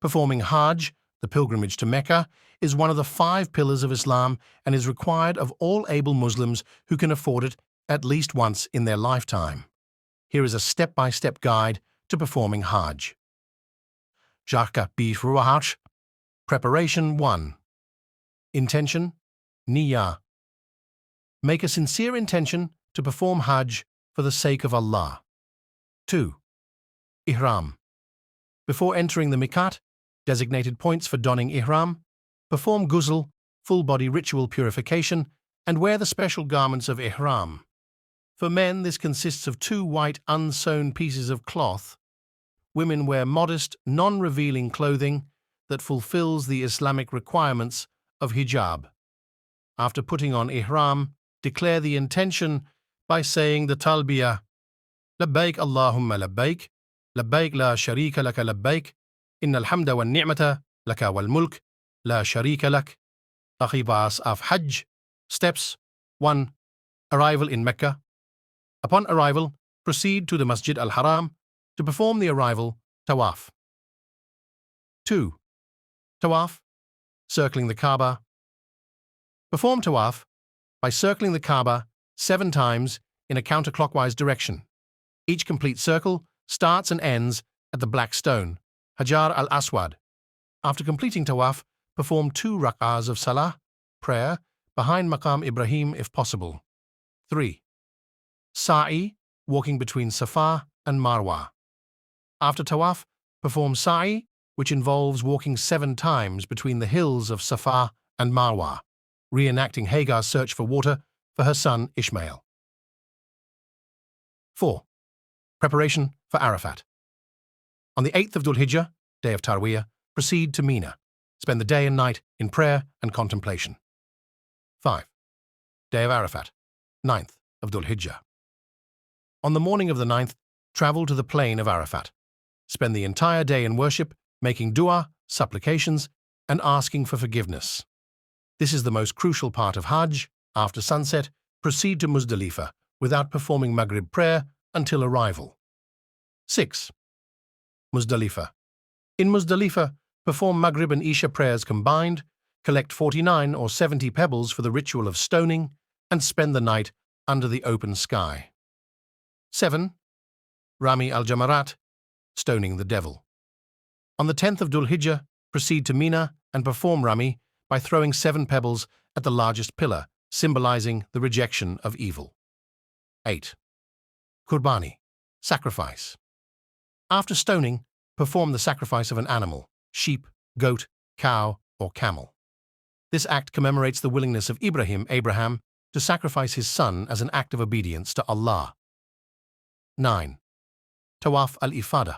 Performing Hajj, the pilgrimage to Mecca, is one of the 5 pillars of Islam and is required of all able Muslims who can afford it at least once in their lifetime. Here is a step-by-step guide to performing Hajj. Jaka bi Hajj. Preparation 1. Intention, Niyyah. Make a sincere intention to perform Hajj for the sake of Allah. 2. Ihram. Before entering the Miqat, designated points for donning Ihram, perform ghusl, full-body ritual purification, and wear the special garments of Ihram. For men, this consists of 2 white unsewn pieces of cloth. Women wear modest, non-revealing clothing that fulfills the Islamic requirements of hijab. After putting on Ihram, declare the intention by saying the talbiyah, Labbaik Allahumma labbaik, labbaik la sharika laka labbaik, innal hamda wal ni'mata laka wal mulk, la sharika lak. Taqibas of Hajj. Steps 1. Arrival in Mecca. Upon arrival, proceed to the Masjid al-Haram to perform the arrival tawaf. 2. Tawaf, circling the Kaaba. Perform tawaf by circling the Kaaba 7 times in a counterclockwise direction. Each complete circle starts and ends at the black stone, Hajar al-Aswad. After completing tawaf, perform 2 rak'ahs of salah, prayer, behind Maqam Ibrahim if possible. 3. Sa'i, walking between Safa and Marwa. After tawaf, perform sa'i, which involves walking 7 times between the hills of Safa and Marwa, reenacting Hagar's search for water for her son Ishmael. 4. Preparation for Arafat. On the 8th of Dhul Hijjah, day of Tarwiyah, proceed to Mina. Spend the day and night in prayer and contemplation. 5. Day of Arafat, 9th of Dhul Hijjah. On the morning of the 9th, travel to the plain of Arafat. Spend the entire day in worship, making dua, supplications, and asking for forgiveness. This is the most crucial part of Hajj. After sunset, proceed to Muzdalifah without performing Maghrib prayer until arrival. 6. Muzdalifah. In Muzdalifah, perform Maghrib and Isha prayers combined, collect 49 or 70 pebbles for the ritual of stoning, and spend the night under the open sky. 7. Rami al-Jamarat, stoning the devil. On the 10th of Dhul Hijjah, proceed to Mina and perform Rami by throwing 7 pebbles at the largest pillar, symbolizing the rejection of evil. 8. Qurbani, sacrifice. After stoning, perform the sacrifice of an animal, sheep, goat, cow, or camel. This act commemorates the willingness of Abraham, to sacrifice his son as an act of obedience to Allah. 9. Tawaf al-Ifada.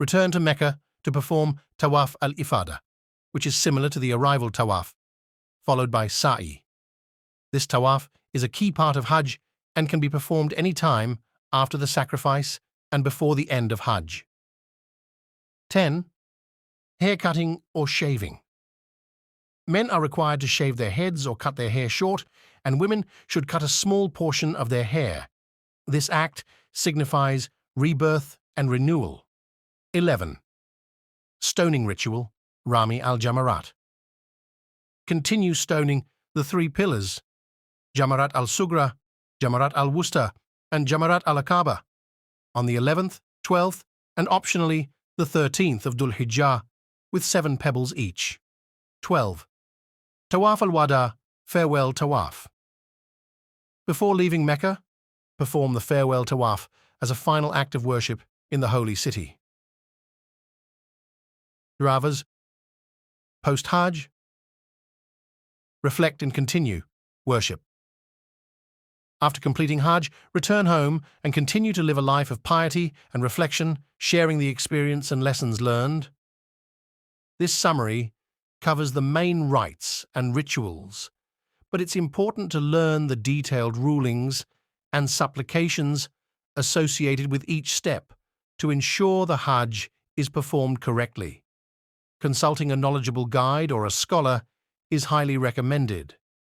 Return to Mecca to perform Tawaf al-Ifada, which is similar to the arrival tawaf, followed by sa'i. This tawaf is a key part of Hajj and can be performed any time after the sacrifice and before the end of Hajj. 10. Hair cutting or shaving. Men are required to shave their heads or cut their hair short, and women should cut a small portion of their hair. This act signifies rebirth and renewal. 11. Stoning ritual, Rami al-Jamarat. Continue stoning the 3 pillars, Jamarat al-Sugra, Jamarat al-Wusta, and Jamarat al-Aqaba, on the 11th, 12th, and optionally the 13th of Dhul Hijjah, with 7 pebbles each. 12. Tawaf al-Wada, farewell tawaf. Before leaving Mecca, perform the farewell tawaf as a final act of worship in the holy city. Duravas, post-Hajj, reflect and continue worship. After completing Hajj, return home and continue to live a life of piety and reflection, sharing the experience and lessons learned. This summary covers the main rites and rituals, but it's important to learn the detailed rulings and supplications associated with each step to ensure the Hajj is performed correctly. Consulting a knowledgeable guide or a scholar is highly recommended.